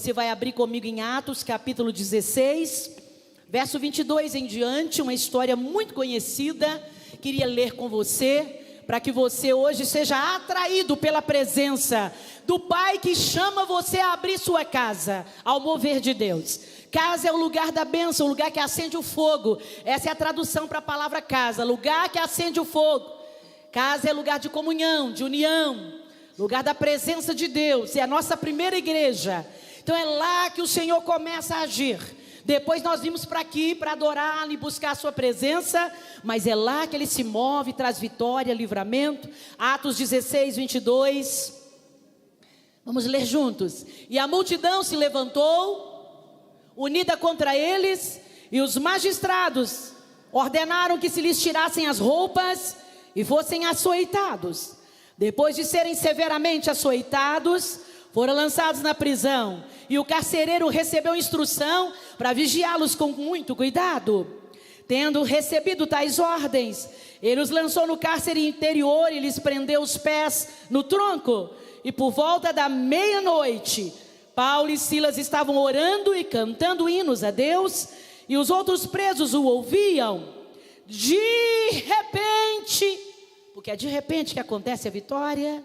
você vai abrir comigo em Atos capítulo 16, verso 22 em diante, uma história muito conhecida. Queria ler com você, para que você hoje seja atraído pela presença do Pai que chama você a abrir sua casa, ao mover de Deus. Casa é o lugar da bênção, o lugar que acende o fogo. Essa é a tradução para a palavra casa, lugar que acende o fogo. Casa é lugar de comunhão, de união, lugar da presença de Deus. É a nossa primeira igreja. Então é lá que o Senhor começa a agir. Depois nós vimos para aqui para adorar e buscar a sua presença, mas é lá que ele se move, traz vitória, livramento. Atos 16, 22. Vamos ler juntos. E a multidão se levantou, unida contra eles, e os magistrados ordenaram que se lhes tirassem as roupas e fossem açoitados. Depois de serem severamente açoitados, foram lançados na prisão, e o carcereiro recebeu instrução para vigiá-los com muito cuidado. Tendo recebido tais ordens, ele os lançou no cárcere interior e lhes prendeu os pés no tronco. E por volta da meia-noite, Paulo e Silas estavam orando e cantando hinos a Deus, e os outros presos o ouviam. De repente, porque é de repente que acontece a vitória,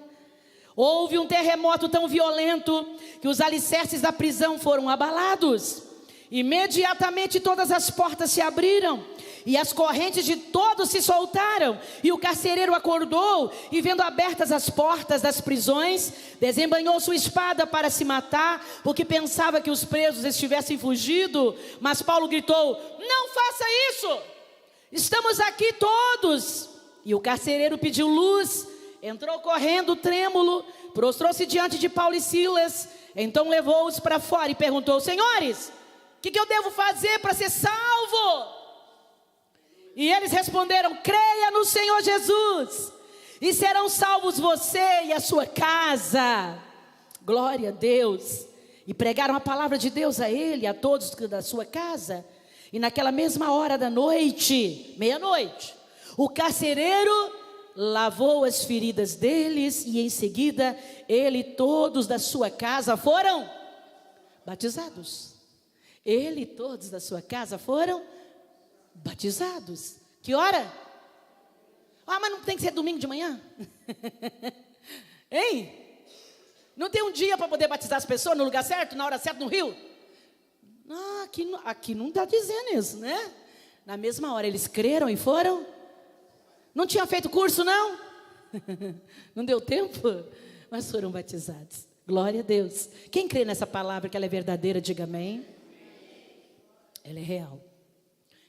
houve um terremoto tão violento que os alicerces da prisão foram abalados. Imediatamente todas as portas se abriram e as correntes de todos se soltaram. E o carcereiro acordou e, vendo abertas as portas das prisões, desembanhou sua espada para se matar, porque pensava que os presos estivessem fugido. Mas Paulo gritou: não faça isso, estamos aqui todos. E o carcereiro pediu luz, entrou correndo trêmulo, prostrou-se diante de Paulo e Silas, então levou-os para fora e perguntou: senhores, o que eu devo fazer para ser salvo? E eles responderam: creia no Senhor Jesus, e serão salvos você e a sua casa. Glória a Deus. E pregaram a palavra de Deus a ele, a todos da sua casa. E naquela mesma hora da noite, meia-noite, o carcereiro lavou as feridas deles, e em seguida ele e todos da sua casa foram batizados. Ele e todos da sua casa foram batizados. Que hora? Ah, mas não tem que ser domingo de manhã? Hein? Não tem um dia para poder batizar as pessoas no lugar certo, na hora certa, no rio? Ah, aqui não está dizendo isso, né? Na mesma hora eles creram e foram. Não tinha feito curso, não? Não deu tempo? Mas foram batizados. Glória a Deus. Quem crê nessa palavra, que ela é verdadeira, diga amém. Ela é real.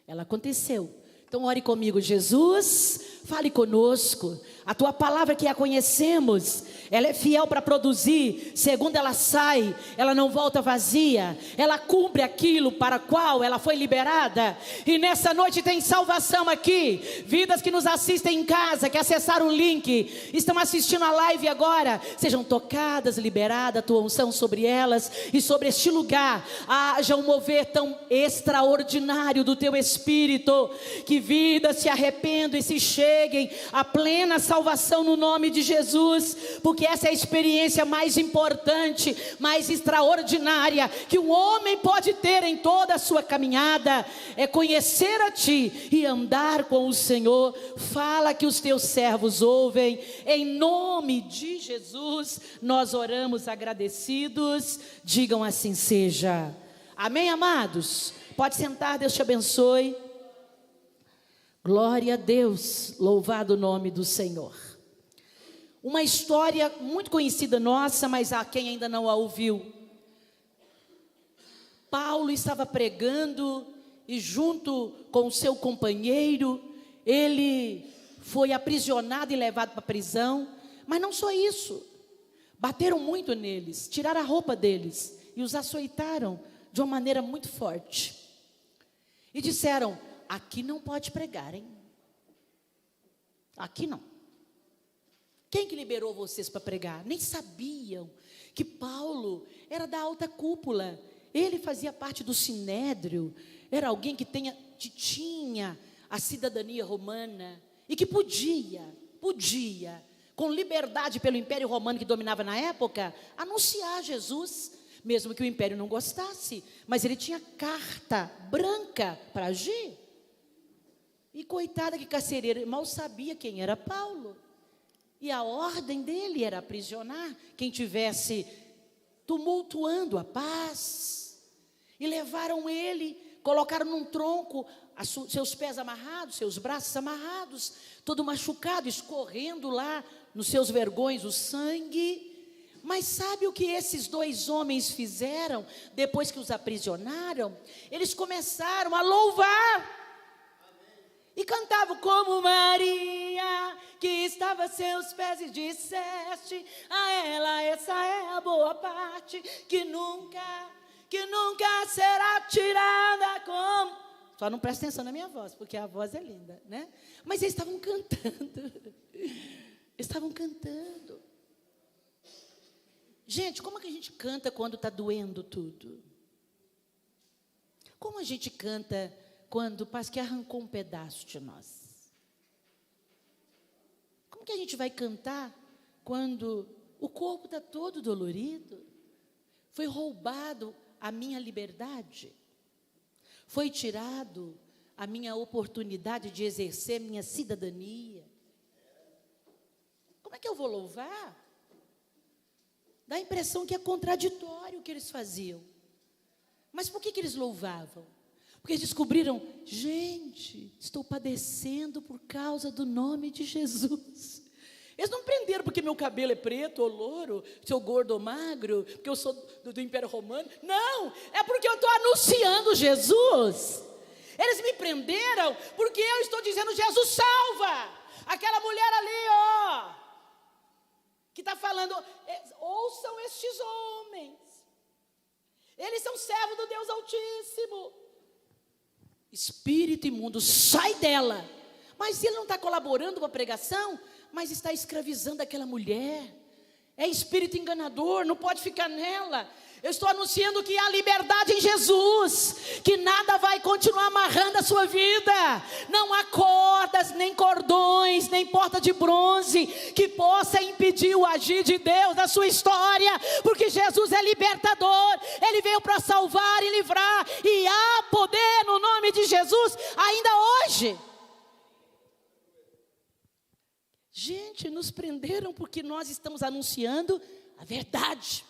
Ela aconteceu. Então ore comigo. Jesus, fale conosco. A tua palavra que a conhecemos, ela é fiel para produzir. Segundo ela sai, ela não volta vazia. Ela cumpre aquilo para o qual ela foi liberada. E nessa noite tem salvação aqui. Vidas que nos assistem em casa, que acessaram o link, estão assistindo a live agora, sejam tocadas, liberadas a tua unção sobre elas. E sobre este lugar haja um mover tão extraordinário do teu Espírito, que vidas se arrependam e se cheguem à plena salvação no nome de Jesus. Porque essa é a experiência mais importante, mais extraordinária que um homem pode ter em toda a sua caminhada, é conhecer a ti e andar com o Senhor. Fala que os teus servos ouvem. Em nome de Jesus nós oramos agradecidos. Digam assim seja. Amém, amados? Pode sentar, Deus te abençoe. Glória a Deus, louvado o nome do Senhor. Uma história muito conhecida nossa, mas há quem ainda não a ouviu. Paulo estava pregando e junto com o seu companheiro, ele foi aprisionado e levado para a prisão. Mas não só isso, bateram muito neles, tiraram a roupa deles e os açoitaram de uma maneira muito forte. E disseram: aqui não pode pregar, hein? Aqui não. Quem que liberou vocês para pregar? Nem sabiam que Paulo era da alta cúpula. Ele fazia parte do sinédrio. Era alguém que tinha a cidadania romana e que podia, com liberdade pelo Império Romano que dominava na época, anunciar Jesus. mesmo que o império não gostasse, mas ele tinha carta branca para agir. E coitada que carcereira, mal sabia quem era Paulo. E a ordem dele era aprisionar quem tivesse tumultuando a paz. E levaram ele, colocaram num tronco, seus pés amarrados, seus braços amarrados, todo machucado, escorrendo lá nos seus vergões o sangue. Mas sabe o que esses dois homens fizeram depois que os aprisionaram? Eles começaram a louvar. E cantavam como Maria, que estava a seus pés, e disseste a ela: essa é a boa parte, que nunca será tirada como... Só não presta atenção na minha voz, porque a voz é linda, né? Mas eles estavam cantando. Estavam cantando. Gente, como é que a gente canta quando está doendo tudo? Como a gente canta quando parece que arrancou um pedaço de nós? Como que a gente vai cantar quando o corpo está todo dolorido? Foi roubado a minha liberdade. Foi tirado a minha oportunidade de exercer minha cidadania. Como é que eu vou louvar? Dá a impressão que é contraditório o que eles faziam. Mas por que eles louvavam? Porque eles descobriram: gente, estou padecendo por causa do nome de Jesus. Eles não prenderam porque meu cabelo é preto ou louro, se eu gordo ou magro, porque eu sou do Império Romano. Não, é porque eu estou anunciando Jesus. Eles me prenderam porque eu estou dizendo: Jesus salva. Aquela mulher ali, ó, que está falando, ouçam estes homens. Eles são servos do Deus Altíssimo. Espírito imundo, sai dela. Mas ele não está colaborando com a pregação, mas está escravizando aquela mulher. É espírito enganador, não pode ficar nela. Eu estou anunciando que há liberdade em Jesus, que nada vai continuar amarrando a sua vida. Não há cordas, nem cordões, nem porta de bronze que possa impedir o agir de Deus na sua história, porque Jesus é libertador. Ele veio para salvar e livrar, e há poder no nome de Jesus ainda hoje. Gente, nos prenderam porque nós estamos anunciando a verdade.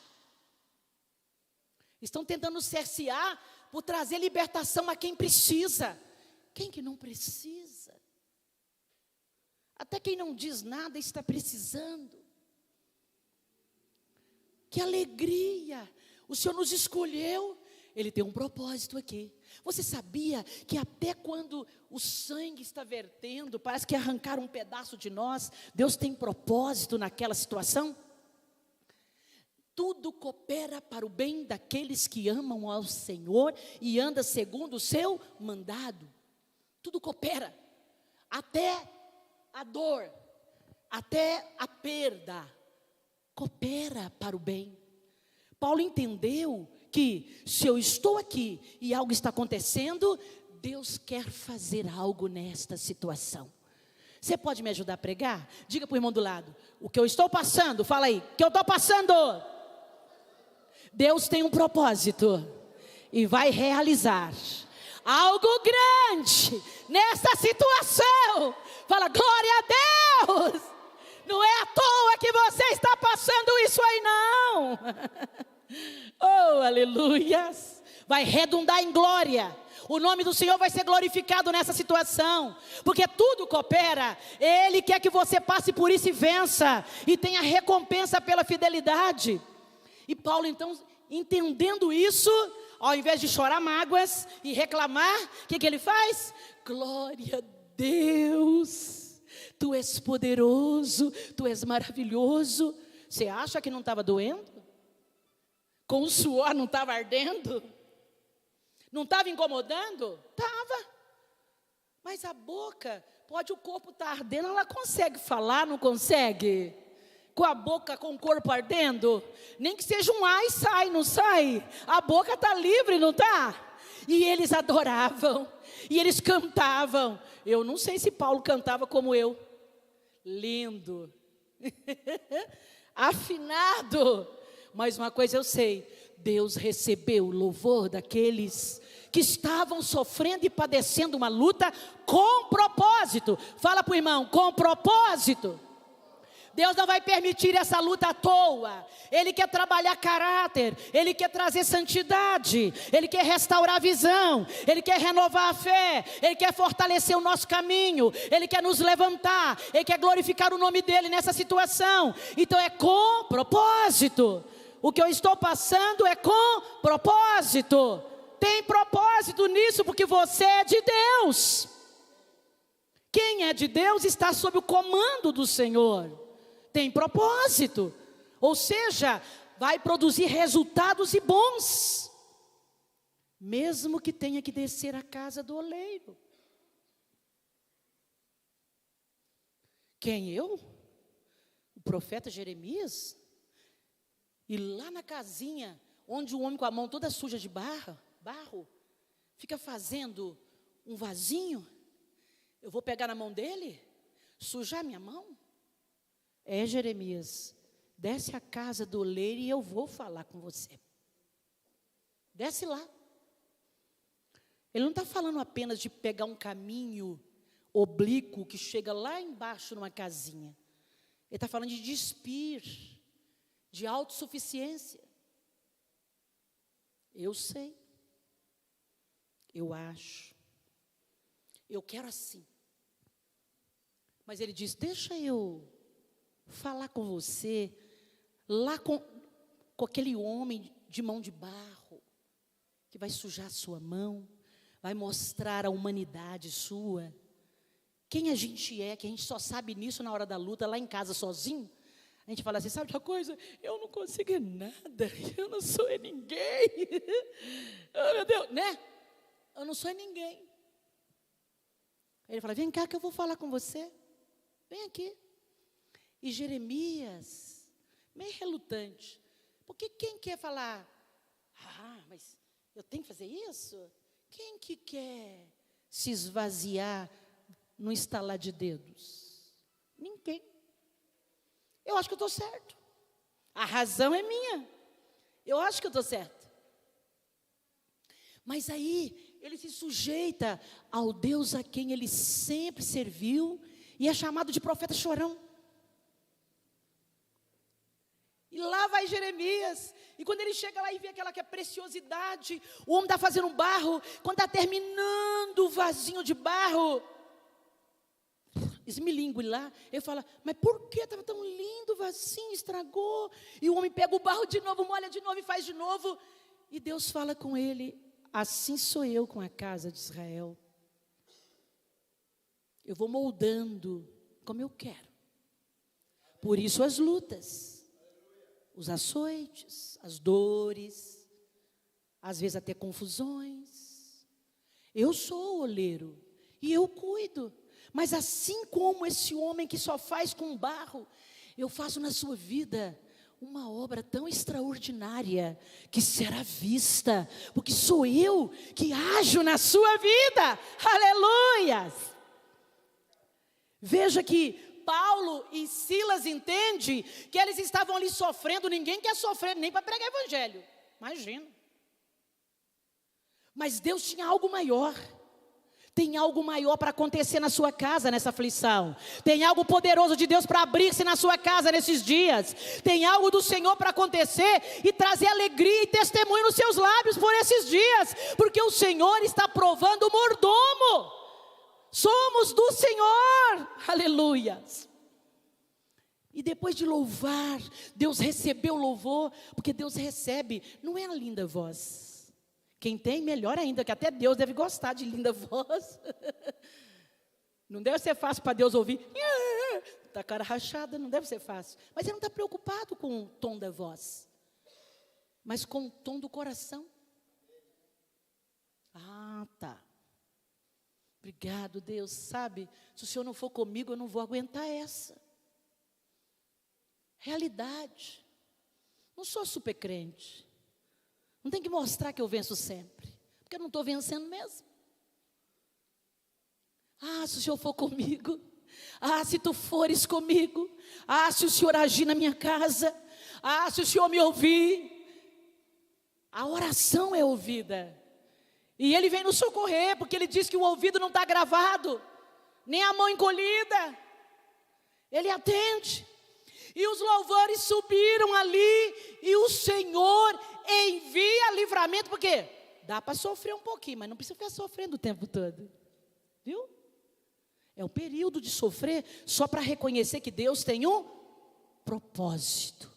Estão tentando nos cercear por trazer libertação a quem precisa. Quem que não precisa? Até quem não diz nada está precisando. Que alegria! O Senhor nos escolheu. Ele tem um propósito aqui. Você sabia que até quando o sangue está vertendo, parece que arrancaram um pedaço de nós, Deus tem propósito naquela situação? Tudo coopera para o bem daqueles que amam ao Senhor e andam segundo o seu mandado. Tudo coopera, até a dor, até a perda, coopera para o bem. Paulo entendeu que se eu estou aqui e algo está acontecendo, Deus quer fazer algo nesta situação. Você pode me ajudar a pregar? Diga para o irmão do lado: o que eu estou passando, fala aí, o que eu estou passando? Deus tem um propósito e vai realizar algo grande nessa situação. Fala, glória a Deus. Não é à toa que você está passando isso aí, não. Oh, aleluias. Vai redundar em glória. O nome do Senhor vai ser glorificado nessa situação, porque tudo coopera. Ele quer que você passe por isso e vença, e tenha recompensa pela fidelidade. E Paulo então, entendendo isso, ao invés de chorar mágoas e reclamar, o que ele faz? Glória a Deus, Tu és poderoso, Tu és maravilhoso. Você acha que não estava doendo? Com o suor não estava ardendo? Não estava incomodando? Estava. Mas a boca, pode o corpo estar ardendo, ela consegue falar, não consegue? Com a boca, com o corpo ardendo? Nem que seja um ai, sai, não sai? A boca está livre, não está? E eles adoravam, e eles cantavam. Eu não sei se Paulo cantava como eu. Lindo. Afinado. Mas uma coisa eu sei, Deus recebeu o louvor daqueles que estavam sofrendo e padecendo uma luta com propósito. Fala para o irmão, com propósito. Deus não vai permitir essa luta à toa. Ele quer trabalhar caráter, Ele quer trazer santidade, Ele quer restaurar a visão, Ele quer renovar a fé, Ele quer fortalecer o nosso caminho, Ele quer nos levantar, Ele quer glorificar o nome dEle nessa situação. Então é com propósito. O que eu estou passando é com propósito. Tem propósito nisso, porque você é de Deus. Quem é de Deus está sob o comando do Senhor. Tem propósito, ou seja, vai produzir resultados e bons, mesmo que tenha que descer a casa do oleiro. Quem eu? O profeta Jeremias? E lá na casinha, onde o homem com a mão toda suja de barro, fica fazendo um vasinho, eu vou pegar na mão dele, sujar minha mão? É, Jeremias, desce a casa do oleiro e eu vou falar com você. Desce lá. Ele não está falando apenas de pegar um caminho oblíquo que chega lá embaixo numa casinha. Ele está falando de despir, de autossuficiência. Eu sei, eu acho, eu quero assim. Mas ele diz, deixa eu falar com você, lá com aquele homem de mão de barro, que vai sujar a sua mão, vai mostrar a humanidade sua, quem a gente é, que a gente só sabe nisso na hora da luta, lá em casa sozinho. A gente fala assim, sabe de uma coisa? Eu não consigo nada, eu não sou ninguém. Oh, meu Deus, né? Eu não sou ninguém. Ele fala, vem cá que eu vou falar com você. Vem aqui. E Jeremias, meio relutante, porque quem quer falar, mas eu tenho que fazer isso? Quem que quer se esvaziar no estalar de dedos? Ninguém. Eu acho que eu estou certo. A razão é minha. Eu acho que eu estou certo. Mas aí, ele se sujeita ao Deus a quem ele sempre serviu, e é chamado de profeta chorão. E lá vai Jeremias, e quando ele chega lá e vê aquela que é preciosidade, o homem está fazendo um barro, quando está terminando o vasinho de barro, esmilingue lá, ele fala, mas por que estava tão lindo o vasinho, estragou? E o homem pega o barro de novo, molha de novo e faz de novo, e Deus fala com ele, assim sou eu com a casa de Israel, eu vou moldando como eu quero, por isso as lutas, os açoites, as dores, às vezes até confusões. Eu sou o oleiro e eu cuido, mas assim como esse homem que só faz com barro, eu faço na sua vida uma obra tão extraordinária que será vista, porque sou eu que ajo na sua vida. Aleluias! Veja que Paulo e Silas entendem que eles estavam ali sofrendo. Ninguém quer sofrer nem para pregar evangelho, imagina. Mas Deus tinha algo maior. Tem algo maior para acontecer na sua casa nessa aflição. Tem algo poderoso de Deus para abrir-se na sua casa nesses dias. Tem algo do Senhor para acontecer e trazer alegria e testemunho nos seus lábios por esses dias, porque o Senhor está provando o mordomo. Somos do Senhor, aleluia. E depois de louvar, Deus recebeu o louvor, porque Deus recebe, não é a linda voz. Quem tem, melhor ainda, que até Deus deve gostar de linda voz. Não deve ser fácil para Deus ouvir, tá cara rachada, não deve ser fácil. Mas Ele não está preocupado com o tom da voz, mas com o tom do coração. Ah, tá. Obrigado, Deus, sabe, se o Senhor não for comigo, eu não vou aguentar essa. Realidade. Não sou super crente. Não tem que mostrar que eu venço sempre, porque eu não estou vencendo mesmo. Ah, se o Senhor for comigo. Ah, se tu fores comigo. Ah, se o Senhor agir na minha casa. Ah, se o Senhor me ouvir. A oração é ouvida. E Ele vem nos socorrer, porque Ele diz que o ouvido não está gravado, nem a mão encolhida. Ele atende. E os louvores subiram ali, e o Senhor envia livramento, porque dá para sofrer um pouquinho, mas não precisa ficar sofrendo o tempo todo. Viu? É um período de sofrer só para reconhecer que Deus tem um propósito.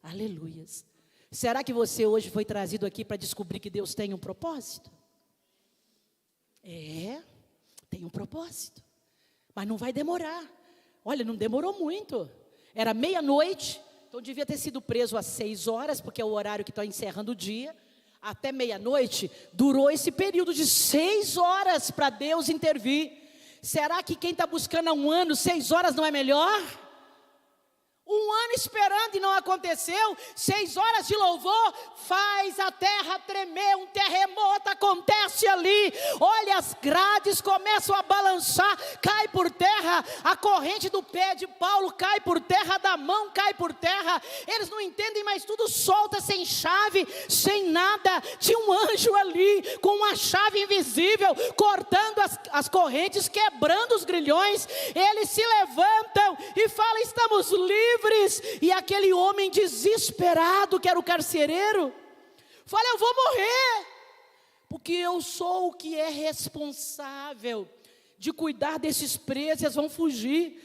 Aleluias. Será que você hoje foi trazido aqui para descobrir que Deus tem um propósito? Tem um propósito. Mas não vai demorar. Olha, não demorou muito. Era meia-noite, então devia ter sido preso às 6 horas, porque é o horário que está encerrando o dia. Até meia-noite, durou esse período de 6 horas para Deus intervir. Será que quem está buscando há um ano, 6 horas não é melhor? Um ano esperando e não aconteceu. 6 horas de louvor faz a terra tremer. Um terremoto acontece ali. Olha, as grades começam a balançar. Cai por terra. A corrente do pé de Paulo cai por terra. Da mão cai por terra. Eles não entendem, mas tudo solta, sem chave, sem nada. Tinha um anjo ali com uma chave invisível, cortando as correntes, quebrando os grilhões. Eles se levantam e falam: estamos livres. E aquele homem desesperado, que era o carcereiro, fala: eu vou morrer, porque eu sou o que é responsável de cuidar desses presos, eles vão fugir.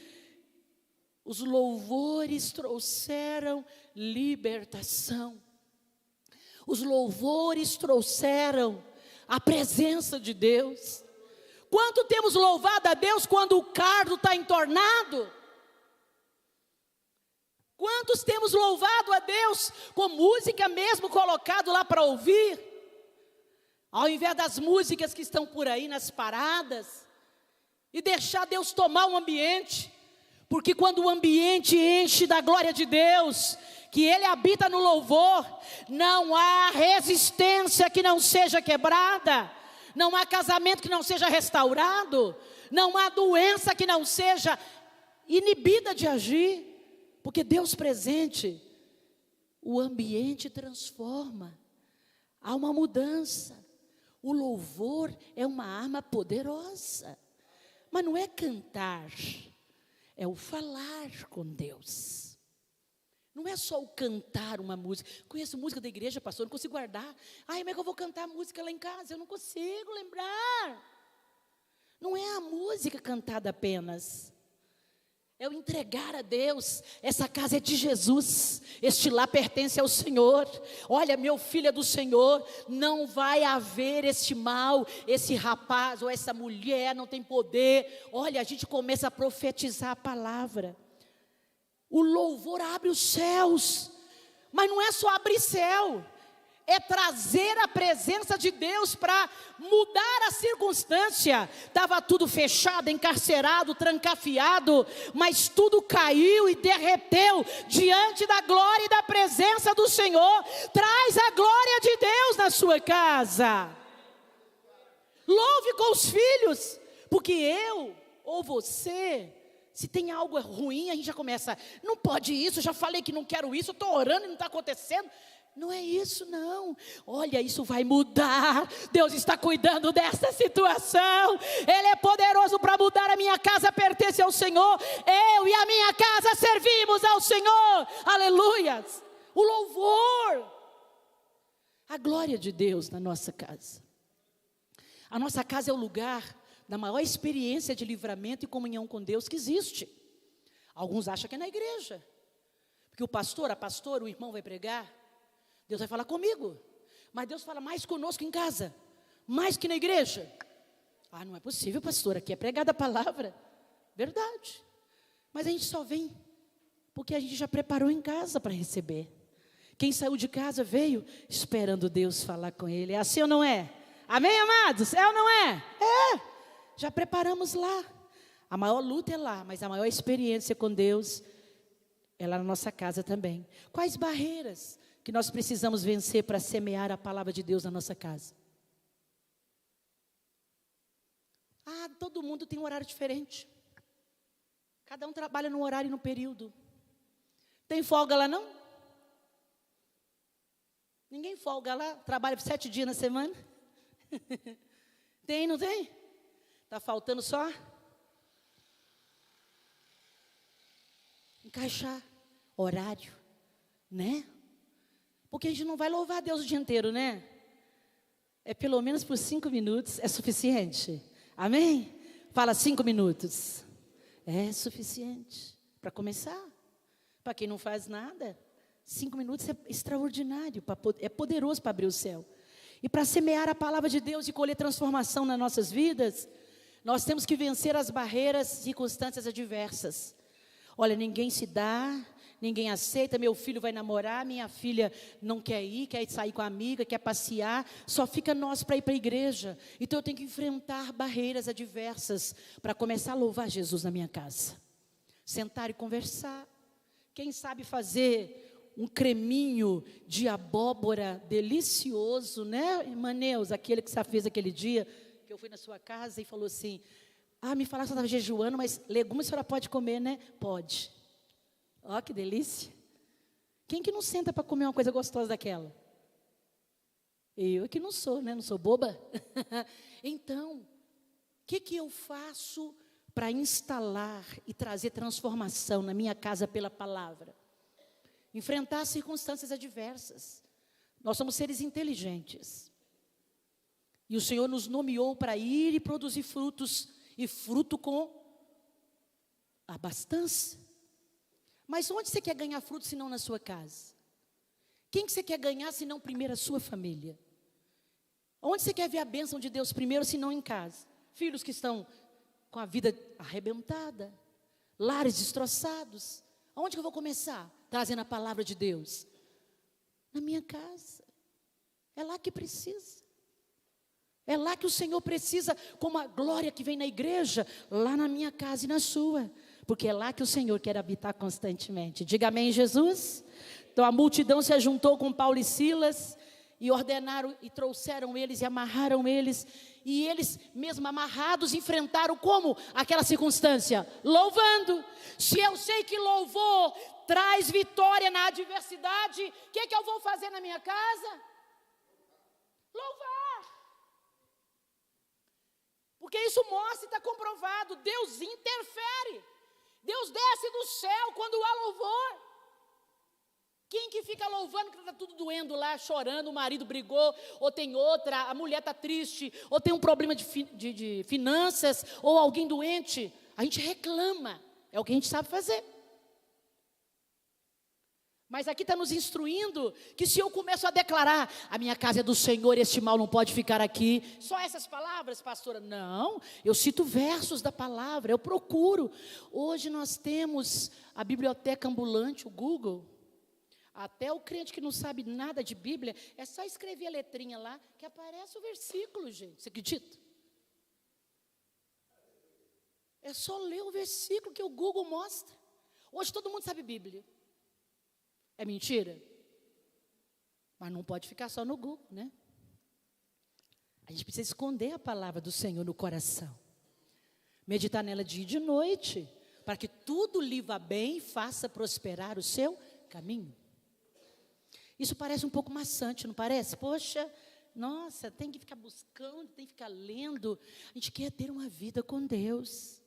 Os louvores trouxeram libertação. Os louvores trouxeram a presença de Deus. Quanto temos louvado a Deus quando o cardo está entornado? Quantos temos louvado a Deus com música mesmo colocado lá para ouvir? Ao invés das músicas que estão por aí nas paradas. E deixar Deus tomar o ambiente. Porque quando o ambiente enche da glória de Deus, que Ele habita no louvor, não há resistência que não seja quebrada. Não há casamento que não seja restaurado. Não há doença que não seja inibida de agir. Porque Deus presente, o ambiente transforma, há uma mudança. O louvor é uma arma poderosa, mas não é cantar, é o falar com Deus. Não é só o cantar uma música. Conheço música da igreja, pastor, não consigo guardar. Ai, como é que eu vou cantar música lá em casa? Eu não consigo lembrar. Não é a música cantada apenas. É o entregar a Deus. Essa casa é de Jesus, este lar pertence ao Senhor. Olha, meu filho é do Senhor. Não vai haver este mal. Esse rapaz ou essa mulher não tem poder. Olha, a gente começa a profetizar a palavra. O louvor abre os céus. Mas não é só abrir céu, é trazer a presença de Deus para mudar a circunstância. Estava tudo fechado, encarcerado, trancafiado, mas tudo caiu e derreteu diante da glória e da presença do Senhor. Traz a glória de Deus na sua casa. Louve com os filhos, porque eu ou você, se tem algo ruim, a gente já começa: não pode isso, já falei que não quero isso, estou orando e não está acontecendo. Não é isso não. Olha, isso vai mudar. Deus está cuidando dessa situação. Ele é poderoso para mudar. A minha casa pertence ao Senhor. Eu e a minha casa servimos ao Senhor. Aleluias. O louvor, a glória de Deus na nossa casa. A nossa casa é o lugar da maior experiência de livramento e comunhão com Deus que existe. Alguns acham que é na igreja, porque o pastor, a pastora, o irmão vai pregar, Deus vai falar comigo. Mas Deus fala mais conosco em casa, mais que na igreja. Ah, não é possível, pastor, aqui é pregada a palavra. Verdade. Mas a gente só vem porque a gente já preparou em casa para receber. Quem saiu de casa veio esperando Deus falar com ele. É assim ou não é? Amém, amados? É ou não é? É. Já preparamos lá. A maior luta é lá, mas a maior experiência com Deus é lá na nossa casa também. Quais barreiras que nós precisamos vencer para semear a palavra de Deus na nossa casa? Ah, todo mundo tem um horário diferente. Cada um trabalha num horário e num período. Tem folga lá não? Ninguém folga lá, trabalha 7 dias na semana. Tem, não tem? Está faltando só encaixar horário, né? Porque a gente não vai louvar a Deus o dia inteiro, né? É pelo menos por 5 minutos, é suficiente. Amém? Fala 5 minutos. É suficiente para começar. Para quem não faz nada, 5 minutos é extraordinário, é poderoso para abrir o céu. E para semear a palavra de Deus e colher transformação nas nossas vidas, nós temos que vencer as barreiras, circunstâncias adversas. Olha, ninguém se dá, ninguém aceita, meu filho vai namorar, minha filha não quer ir, quer sair com a amiga, quer passear, só fica nós para ir para a igreja. Então eu tenho que enfrentar barreiras adversas para começar a louvar Jesus na minha casa. Sentar e conversar. Quem sabe fazer um creminho de abóbora delicioso, né, irmã Neuza, aquele que você fez aquele dia, que eu fui na sua casa e falou assim, me falaram que você estava jejuando, mas legumes a senhora pode comer, né? Pode. Ó, que delícia. Quem que não senta para comer uma coisa gostosa daquela? Eu que não sou, né? Não sou boba. Então, o que eu faço para instalar e trazer transformação na minha casa pela palavra? Enfrentar circunstâncias adversas. Nós somos seres inteligentes. E o Senhor nos nomeou para ir e produzir frutos, e fruto com abastança. Mas onde você quer ganhar fruto se não na sua casa? Quem que você quer ganhar se não primeiro a sua família? Onde você quer ver a bênção de Deus primeiro se não em casa? Filhos que estão com a vida arrebentada, lares destroçados. Onde que eu vou começar? Trazendo a palavra de Deus. Na minha casa. É lá que precisa. É lá que o Senhor precisa, como a glória que vem na igreja, lá na minha casa e na sua. Porque é lá que o Senhor quer habitar constantemente. Diga amém, Jesus. Então a multidão se ajuntou com Paulo e Silas e ordenaram e trouxeram eles e amarraram eles. E eles, mesmo amarrados, enfrentaram como aquela circunstância? Louvando. Se eu sei que louvor traz vitória na adversidade, o que eu vou fazer na minha casa? Louvar. Porque isso mostra e está comprovado. Deus interfere. Deus desce do céu quando há louvor. Quem que fica louvando que está tudo doendo lá, chorando, o marido brigou, ou tem outra, a mulher está triste, ou tem um problema de finanças, ou alguém doente, a gente reclama, é o que a gente sabe fazer. Mas aqui está nos instruindo que se eu começo a declarar, a minha casa é do Senhor, este mal não pode ficar aqui, só essas palavras, pastora? Não, eu cito versos da palavra, eu procuro. Hoje nós temos a biblioteca ambulante, o Google. Até o crente que não sabe nada de Bíblia, é só escrever a letrinha lá, que aparece o versículo, gente. Você acredita? É só ler o versículo que o Google mostra. Hoje todo mundo sabe Bíblia. É mentira? Mas não pode ficar só no Google, né? A gente precisa esconder a palavra do Senhor no coração. Meditar nela dia e de noite, para que tudo lhe vá bem e faça prosperar o seu caminho. Isso parece um pouco maçante, não parece? Poxa, nossa, tem que ficar buscando, tem que ficar lendo. A gente quer ter uma vida com Deus.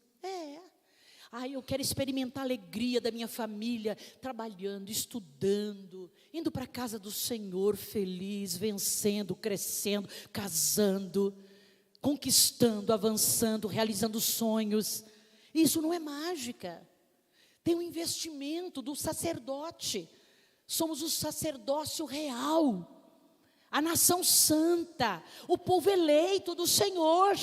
Eu quero experimentar a alegria da minha família, trabalhando, estudando, indo para a casa do Senhor, feliz, vencendo, crescendo, casando, conquistando, avançando, realizando sonhos. Isso não é mágica. Tem um investimento do sacerdote. Somos o sacerdócio real, a nação santa, o povo eleito do Senhor.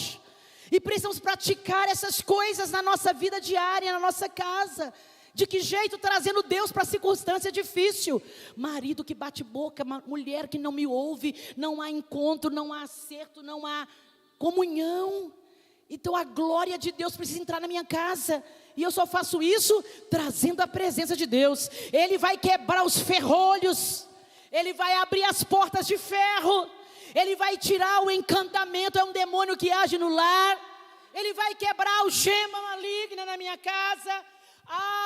E precisamos praticar essas coisas na nossa vida diária, na nossa casa. De que jeito? Trazendo Deus para a circunstância difícil. Marido que bate boca, mulher que não me ouve, não há encontro, não há acerto, não há comunhão. Então a glória de Deus precisa entrar na minha casa. E eu só faço isso trazendo a presença de Deus. Ele vai quebrar os ferrolhos. Ele vai abrir as portas de ferro. Ele vai tirar o encantamento, é um demônio que age no lar. Ele vai quebrar o gema maligna na minha casa.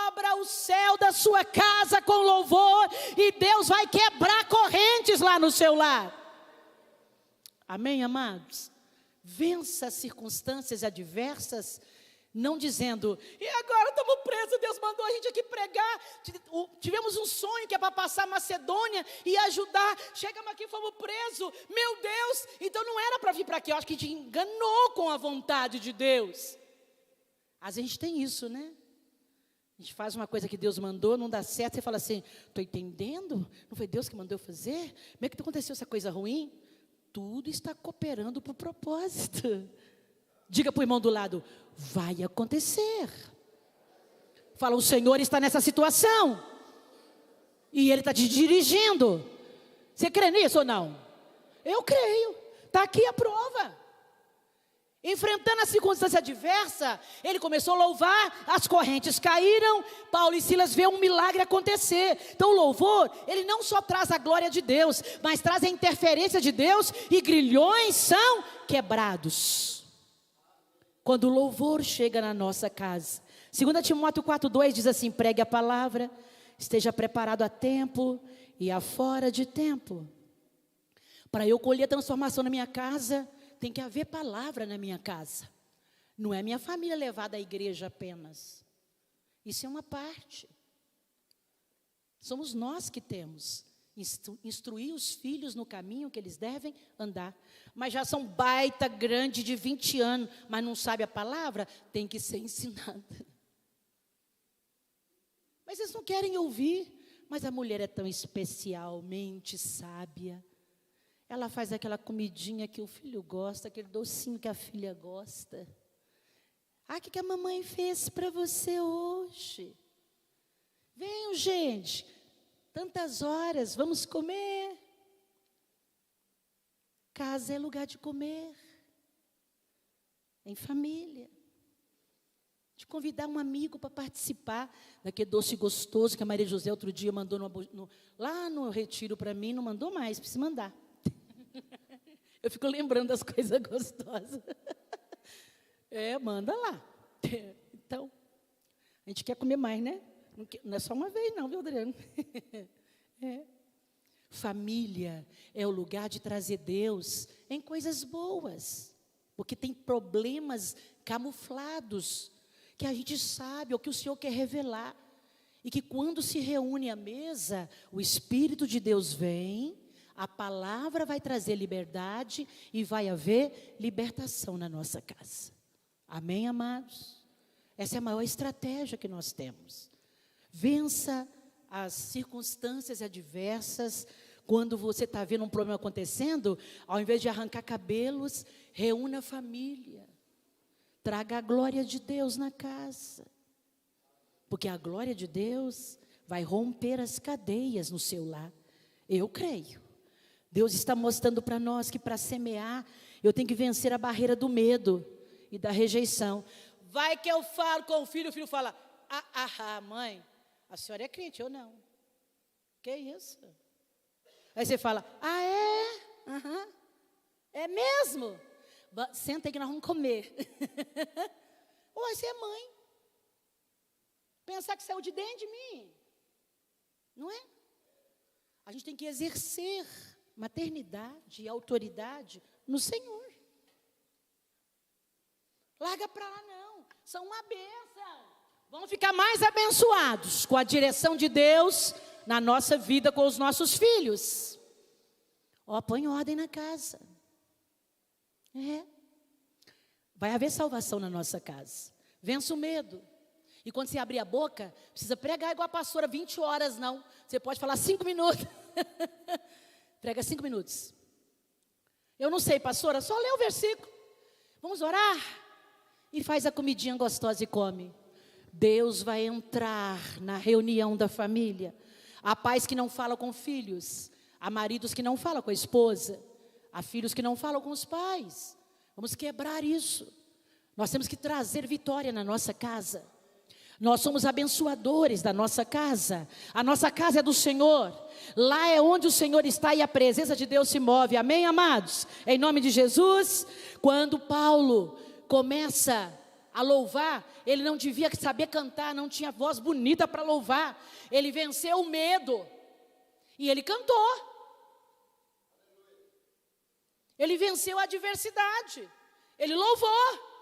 Abra o céu da sua casa com louvor, e Deus vai quebrar correntes lá no seu lar. Amém, amados? Vença as circunstâncias adversas, não dizendo, e agora estamos presos, Deus mandou a gente aqui pregar, tivemos um sonho que é para passar a Macedônia e ajudar, chegamos aqui e fomos presos, meu Deus, então não era para vir para aqui, eu acho que te enganou com a vontade de Deus. Às vezes a gente tem isso, né? A gente faz uma coisa que Deus mandou, não dá certo, você fala assim, estou entendendo, não foi Deus que mandou fazer? Como é que aconteceu essa coisa ruim? Tudo está cooperando para o propósito. Diga para o irmão do lado, vai acontecer. Fala, o Senhor está nessa situação. E Ele está te dirigindo. Você crê nisso ou não? Eu creio. Está aqui a prova. Enfrentando a circunstância adversa, ele começou a louvar, as correntes caíram, Paulo e Silas vê um milagre acontecer. Então o louvor, ele não só traz a glória de Deus, mas traz a interferência de Deus e grilhões são quebrados. Quando o louvor chega na nossa casa. 2 Timóteo 4,2 diz assim, pregue a palavra, esteja preparado a tempo e a fora de tempo. Para eu colher transformação na minha casa, tem que haver palavra na minha casa. Não é minha família levada à igreja apenas. Isso é uma parte. Somos nós que temos. Instruir os filhos no caminho que eles devem andar. Mas já são baita grande de 20 anos, mas não sabe a palavra, tem que ser ensinada. Mas eles não querem ouvir. Mas a mulher é tão especialmente sábia. Ela faz aquela comidinha que o filho gosta, aquele docinho que a filha gosta. Ah, o que a mamãe fez para você hoje? Venham, gente, tantas horas, vamos comer. Casa é lugar de comer, em família. De convidar um amigo para participar daquele doce gostoso que a Maria José outro dia mandou lá no retiro para mim, não mandou mais, precisa mandar. Eu fico lembrando das coisas gostosas. Manda lá. Então, a gente quer comer mais, né? Não é só uma vez não, viu, Adriano? Família é o lugar de trazer Deus em coisas boas. Porque tem problemas camuflados, que a gente sabe, ou que o Senhor quer revelar. E que quando se reúne à mesa, o Espírito de Deus vem, a palavra vai trazer liberdade e vai haver libertação na nossa casa. Amém, amados? Essa é a maior estratégia que nós temos. Vença as circunstâncias adversas. Quando você está vendo um problema acontecendo, ao invés de arrancar cabelos, reúna a família. Traga a glória de Deus na casa. Porque a glória de Deus vai romper as cadeias no seu lar. Eu creio. Deus está mostrando para nós que para semear, eu tenho que vencer a barreira do medo e da rejeição. Vai que eu falo com o filho fala, mãe, a senhora é crente, eu não. Que isso? Aí você fala, é? Aham. É mesmo? Senta aí que nós vamos comer. Ou você é mãe. Pensar que saiu de dentro de mim. Não é? A gente tem que exercer maternidade e autoridade no Senhor. Larga para lá não. São uma bênção. Vamos ficar mais abençoados com a direção de Deus na nossa vida com os nossos filhos. Põe ordem na casa. Vai haver salvação na nossa casa. Vença o medo. E quando você abrir a boca, precisa pregar igual a pastora 20 horas não. Você pode falar 5 minutos. Prega 5 minutos. Eu não sei, pastora, só lê o versículo. Vamos orar? E faz a comidinha gostosa e come. Deus vai entrar na reunião da família. Há pais que não falam com filhos. Há maridos que não falam com a esposa. Há filhos que não falam com os pais. Vamos quebrar isso. Nós temos que trazer vitória na nossa casa. Nós somos abençoadores da nossa casa. A nossa casa é do Senhor. Lá é onde o Senhor está e a presença de Deus se move. Amém, amados? Em nome de Jesus. Quando Paulo começa a louvar, ele não devia saber cantar, não tinha voz bonita para louvar. Ele venceu o medo e ele cantou. Ele venceu a adversidade. Ele louvou.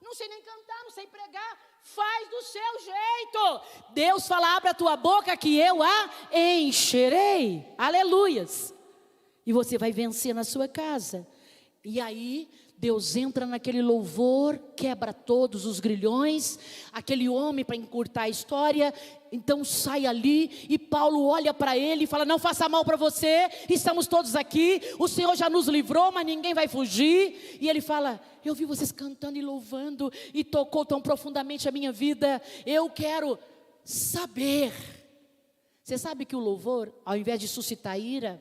Não sei nem cantar, não sei pregar. Faz do seu jeito. Deus fala, abre a tua boca que eu a encherei. Aleluias. E você vai vencer na sua casa. E aí, Deus entra naquele louvor, quebra todos os grilhões, aquele homem, para encurtar a história, então sai ali, e Paulo olha para ele e fala, não faça mal para você, estamos todos aqui, o Senhor já nos livrou, mas ninguém vai fugir. E ele fala, eu vi vocês cantando e louvando, e tocou tão profundamente a minha vida, eu quero saber. Você sabe que o louvor, ao invés de suscitar ira,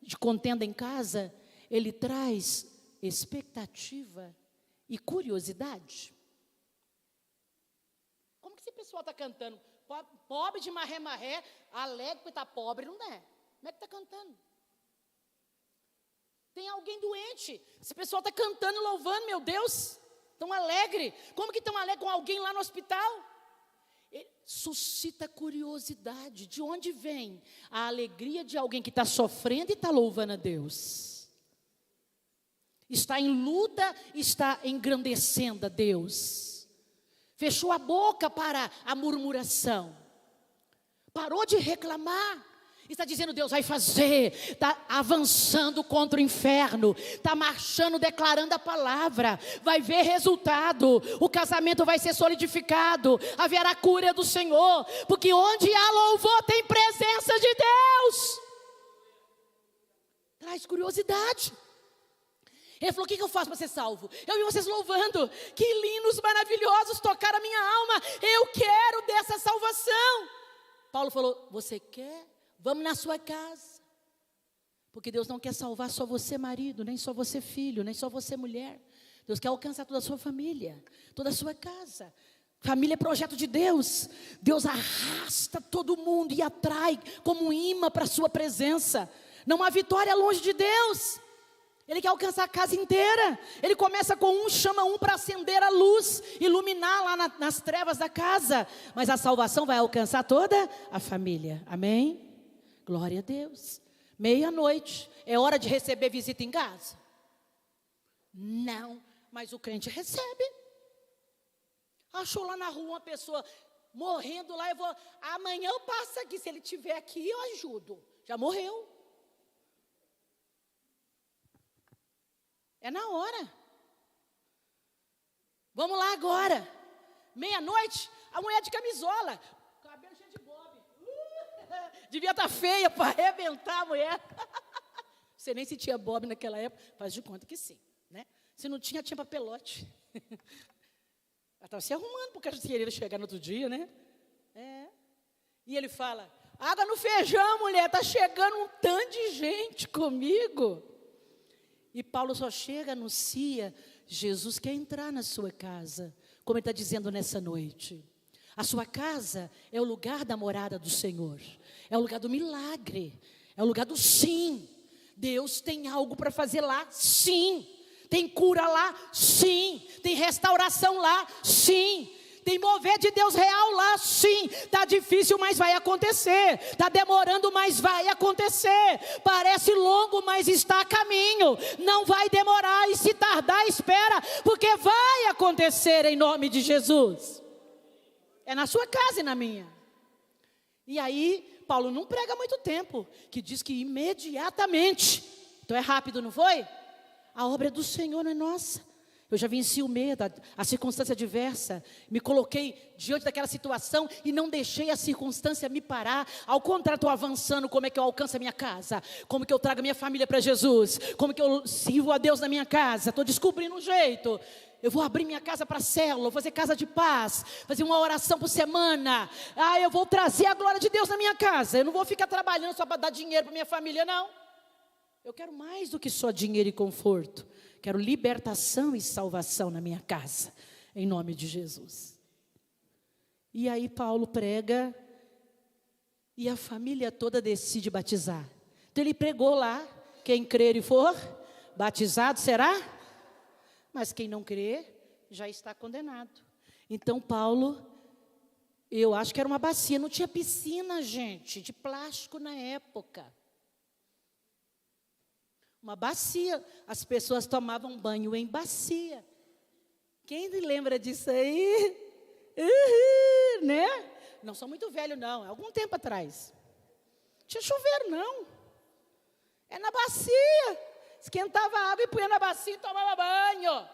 de contenda em casa, ele traz expectativa e curiosidade. Como que esse pessoal está cantando? Pobre de marré, alegre porque está pobre, não é? Como é que está cantando? Tem alguém doente, esse pessoal está cantando, louvando, meu Deus, tão alegre. Como que tão alegre com alguém lá no hospital? Ele suscita curiosidade. De onde vem a alegria de alguém que está sofrendo e está louvando a Deus? Está em luta, está engrandecendo a Deus. Fechou a boca para a murmuração. Parou de reclamar. Está dizendo, Deus vai fazer. Está avançando contra o inferno. Está marchando, declarando a palavra. Vai ver resultado. O casamento vai ser solidificado. Haverá cura do Senhor. Porque onde há louvor tem presença de Deus. Traz curiosidade. Ele falou, o que eu faço para ser salvo? Eu vi vocês louvando, que lindos, maravilhosos, tocaram a minha alma, eu quero dessa salvação. Paulo falou, você quer? Vamos na sua casa. Porque Deus não quer salvar só você marido, nem só você filho, nem só você mulher. Deus quer alcançar toda a sua família, toda a sua casa. Família é projeto de Deus. Deus arrasta todo mundo e atrai como um imã para a sua presença. Não há vitória longe de Deus. Ele quer alcançar a casa inteira. Ele começa com um, chama um para acender a luz, iluminar lá nas trevas da casa. Mas a salvação vai alcançar toda a família. Amém? Glória a Deus. Meia-noite, é hora de receber visita em casa? Não, mas o crente recebe. Achou lá na rua uma pessoa morrendo lá, amanhã eu passo aqui, se ele estiver aqui eu ajudo. Já morreu. É na hora. Vamos lá agora. Meia-noite, a mulher de camisola, cabelo cheio de bobe. Devia estar feia para arrebentar a mulher. Você nem se tinha bobe naquela época, faz de conta que sim, né? Se não tinha, tinha papelote. Ela estava se arrumando para o cajueiro chegar no outro dia, né? É. E ele fala, água no feijão, mulher, está chegando um tanto de gente comigo. E Paulo só chega, anuncia, Jesus quer entrar na sua casa, como ele está dizendo nessa noite. A sua casa é o lugar da morada do Senhor, é o lugar do milagre, é o lugar do sim. Deus tem algo para fazer lá, sim. Tem cura lá, sim. Tem restauração lá, sim. Tem mover de Deus real lá, sim. Está difícil, mas vai acontecer. Está demorando, mas vai acontecer. Parece longo, mas está a caminho. Não vai demorar, e se tardar, espera, porque vai acontecer em nome de Jesus. É na sua casa e na minha. E aí, Paulo não prega muito tempo, que diz que imediatamente. Então é rápido, não foi? A obra é do Senhor, não é nossa. Eu já venci o medo, a circunstância adversa, me coloquei diante daquela situação e não deixei a circunstância me parar. Ao contrário, estou avançando. Como é que eu alcanço a minha casa? Como que eu trago a minha família para Jesus? Como que eu sirvo a Deus na minha casa? Estou descobrindo um jeito. Eu vou abrir minha casa para célula, vou fazer casa de paz, fazer uma oração por semana. Eu vou trazer a glória de Deus na minha casa. Eu não vou ficar trabalhando só para dar dinheiro para minha família, não. Eu quero mais do que só dinheiro e conforto. Quero libertação e salvação na minha casa, em nome de Jesus. E aí Paulo prega, e a família toda decide batizar. Então ele pregou lá, quem crer e for batizado será, mas quem não crer já está condenado. Então Paulo, eu acho que era uma bacia, não tinha piscina, gente, de plástico na época. Uma bacia. As pessoas tomavam banho em bacia. Quem lembra disso aí? Né? Não sou muito velho, não. É algum tempo atrás. Não tinha chuveiro, não. É na bacia. Esquentava a água e punha na bacia e tomava banho.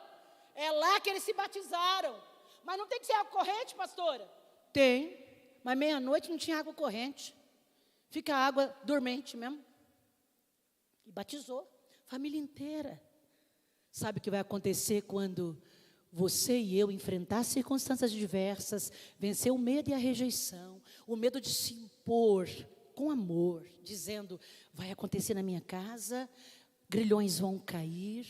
É lá que eles se batizaram. Mas não tem que ser água corrente, pastora? Tem. Mas meia-noite não tinha água corrente. Fica a água dormente mesmo. E batizou. Família inteira. Sabe o que vai acontecer quando você e eu enfrentar circunstâncias diversas, vencer o medo e a rejeição, o medo de se impor com amor, dizendo, vai acontecer na minha casa, grilhões vão cair,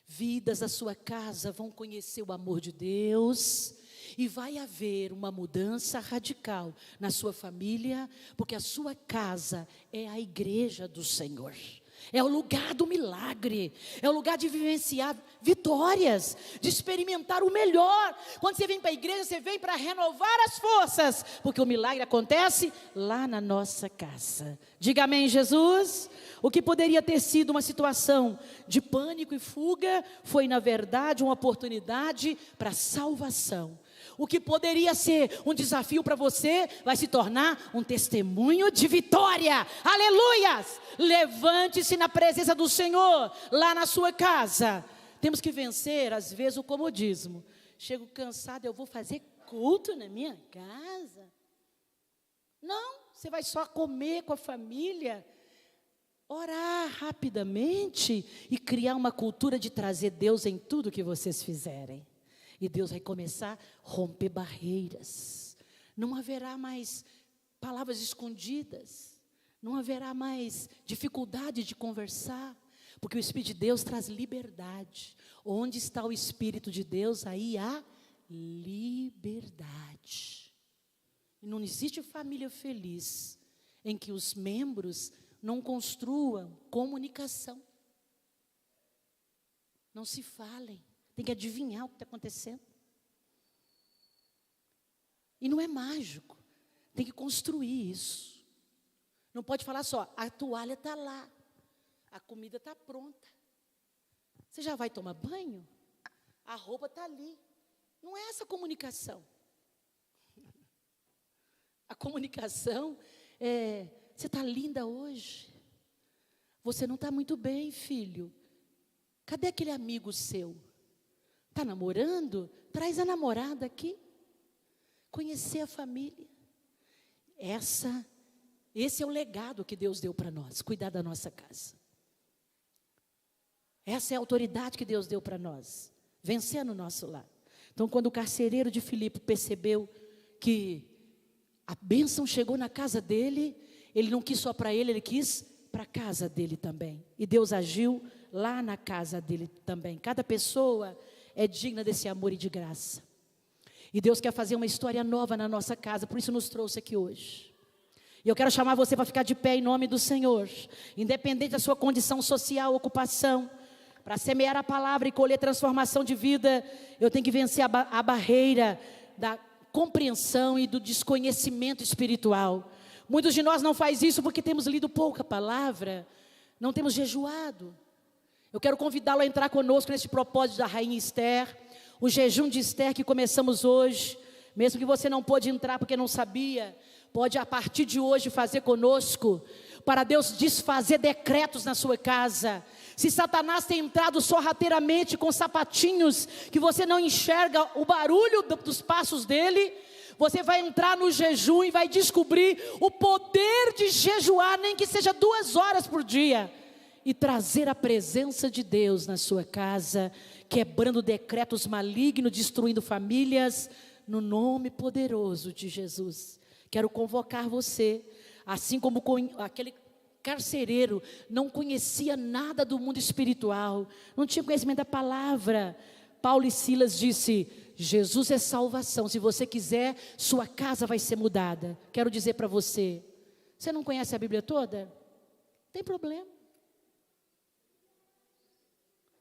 vidas da sua casa vão conhecer o amor de Deus, e vai haver uma mudança radical na sua família, porque a sua casa é a igreja do Senhor. É o lugar do milagre, é o lugar de vivenciar vitórias, de experimentar o melhor. Quando você vem para a igreja, você vem para renovar as forças, porque o milagre acontece lá na nossa casa. Diga amém, Jesus. O que poderia ter sido uma situação de pânico e fuga, foi na verdade uma oportunidade para salvação. O que poderia ser um desafio para você, vai se tornar um testemunho de vitória. Aleluias! Levante-se na presença do Senhor, lá na sua casa. Temos que vencer, às vezes, o comodismo. Chego cansado, eu vou fazer culto na minha casa? Não, você vai só comer com a família, orar rapidamente e criar uma cultura de trazer Deus em tudo que vocês fizerem. E Deus vai começar a romper barreiras. Não haverá mais palavras escondidas. Não haverá mais dificuldade de conversar. Porque o Espírito de Deus traz liberdade. Onde está o Espírito de Deus, aí há liberdade. E não existe família feliz em que os membros não construam comunicação. Não se falem. Tem que adivinhar o que está acontecendo. E não é mágico. Tem que construir isso. Não pode falar só, a toalha está lá. A comida está pronta. Você já vai tomar banho? A roupa está ali. Não é essa comunicação. A comunicação é, você está linda hoje. Você não está muito bem, filho. Cadê aquele amigo seu? Está namorando? Traz a namorada aqui. Conhecer a família. Esse é o legado que Deus deu para nós. Cuidar da nossa casa. Essa é a autoridade que Deus deu para nós. Vencer no nosso lar. Então, quando o carcereiro de Filipe percebeu que a bênção chegou na casa dele, ele não quis só para ele, ele quis para a casa dele também. E Deus agiu lá na casa dele também. Cada pessoa é digna desse amor e de graça. E Deus quer fazer uma história nova na nossa casa, por isso nos trouxe aqui hoje. E eu quero chamar você para ficar de pé em nome do Senhor. Independente da sua condição social, ocupação, para semear a palavra e colher transformação de vida, eu tenho que vencer a barreira da compreensão e do desconhecimento espiritual. Muitos de nós não faz isso porque temos lido pouca palavra, não temos jejuado. Eu quero convidá-lo a entrar conosco nesse propósito da Rainha Esther, o jejum de Esther que começamos hoje. Mesmo que você não pôde entrar porque não sabia, pode a partir de hoje fazer conosco, para Deus desfazer decretos na sua casa. Se Satanás tem entrado sorrateiramente com sapatinhos, que você não enxerga o barulho dos passos dele, você vai entrar no jejum e vai descobrir o poder de jejuar, nem que seja 2 horas por dia, e trazer a presença de Deus na sua casa, quebrando decretos malignos, destruindo famílias, no nome poderoso de Jesus. Quero convocar você, assim como aquele carcereiro não conhecia nada do mundo espiritual, não tinha conhecimento da palavra. Paulo e Silas disse: Jesus é salvação, se você quiser, sua casa vai ser mudada. Quero dizer para você, você não conhece a Bíblia toda? Não tem problema.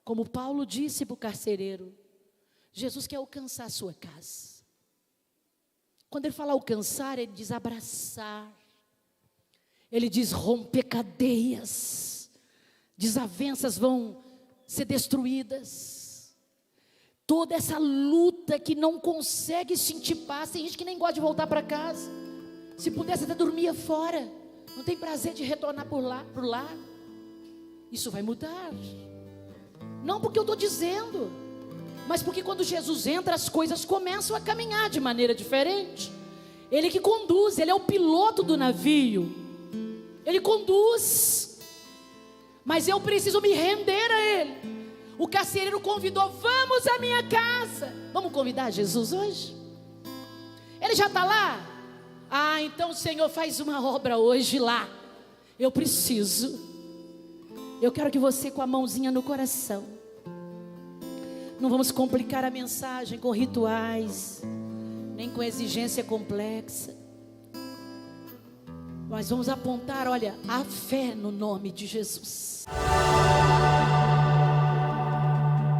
Como Paulo disse para o carcereiro, Jesus quer alcançar a sua casa. Quando ele fala alcançar, ele diz abraçar. Ele diz romper cadeias, desavenças vão ser destruídas. Toda essa luta que não consegue sentir paz. Tem gente que nem gosta de voltar para casa. Se pudesse até dormia fora. Não tem prazer de retornar por lá. Isso vai mudar. Não porque eu estou dizendo, mas porque quando Jesus entra, as coisas começam a caminhar de maneira diferente. Ele que conduz, Ele é o piloto do navio. Ele conduz. Mas eu preciso me render a Ele. O carcereiro convidou: vamos à minha casa. Vamos convidar Jesus hoje? Ele já está lá? Ah, então Senhor, faz uma obra hoje lá. Eu preciso. Eu quero que você, com a mãozinha no coração, não vamos complicar a mensagem com rituais, nem com exigência complexa, mas vamos apontar, olha, a fé no nome de Jesus.